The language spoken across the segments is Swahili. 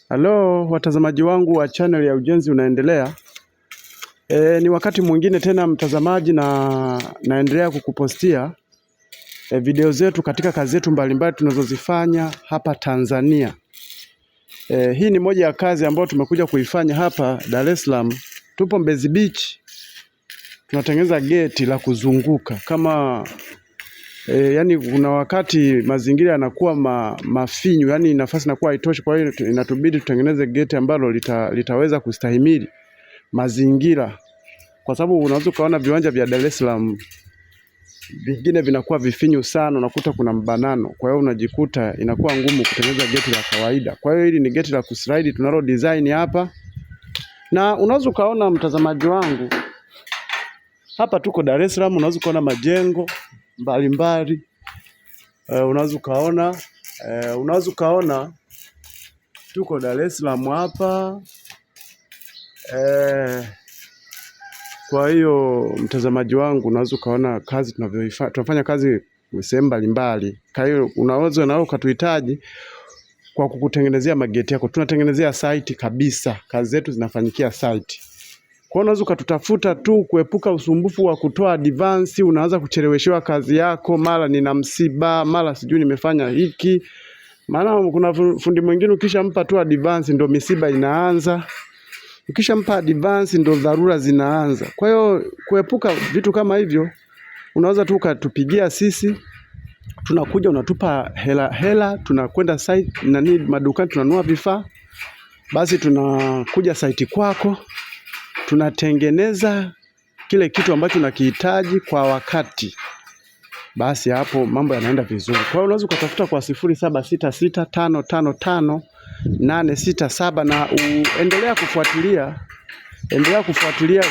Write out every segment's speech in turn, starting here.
Halo watazamaji wangu wa channel ya Ujenzi Unaendelea. Ni wakati mwingine tena mtazamaji, na naendelea kukupostia video zetu katika kazi zetu mbalimbali tunazozifanya hapa Tanzania. Hii ni moja ya kazi ambayo tumekuja kuifanya hapa Dar es Salaam. Tupo Mbezi Beach. Tunatengeneza geti la kuzunguka kama yani kuna wakati mazingira yanakuwa mafinyu, yani nafasi inakuwa haitoshi, kwa hiyo inatubidi tutengeneze geti ambalo litaweza kustahimili mazingira, kwa sababu unaweza kaona viwanja vya Dar es Salaam vingine vinakuwa vifinyu sana, unakuta kuna mbanano, kwa hiyo unajikuta inakuwa ngumu kutengeneza geti la kawaida. Kwa hiyo hili ni geti la kuslide tunalo design hapa, na unaweza kaona mtazamaji wangu hapa tuko Dar es Salaam. Unaweza kuona majengo mbalimbali, unaweza kaona tuko Dar es Salaam hapa. Kwa hiyo mtazamaji wangu, unaweza kaona kazi tunavyoifanya. Tunafanya kazi sehemu mbalimbali, kwa hiyo unaweza nao ukatuhitaji kwa kukutengenezea mageti yako. Tunatengenezea site kabisa, kazi zetu zinafanyikia site. Kwa hiyo unaweza ukatutafuta tu kuepuka usumbufu wa kutoa advance. Unaanza kucheleweshewa kazi yako, mara nina msiba, mara sijui nimefanya hiki. Maana kuna fundi mwingine ukishampa tu advance ndio misiba inaanza, ukishampa advance ndio dharura zinaanza. Kwa hiyo kuepuka vitu kama hivyo, unaweza tu ukatupigia sisi, tunakuja unatupa hela, tunakwenda site madukani tunanunua vifaa, basi tunakuja site kwako, tunatengeneza kile kitu ambacho unakihitaji kwa wakati. Basi hapo mambo yanaenda vizuri. Kwa hiyo unaweza ukatafuta kwa 0766555867 na endelea kufuatilia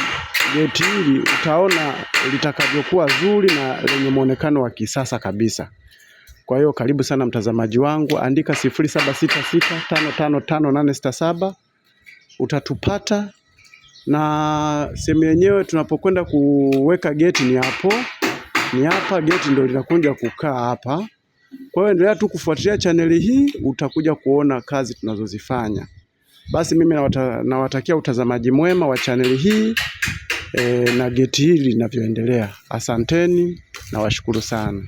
geti hili, utaona litakavyokuwa zuri na lenye muonekano wa kisasa kabisa. Kwa hiyo karibu sana mtazamaji wangu, andika 0766555867 utatupata. Na sehemu yenyewe tunapokwenda kuweka geti ni hapa, geti ndio linakuja kukaa hapa. Kwa hiyo endelea tu kufuatilia chaneli hii, utakuja kuona kazi tunazozifanya. Basi mimi nawatakia utazamaji mwema wa chaneli hii na geti hili linavyoendelea. Asanteni na washukuru sana.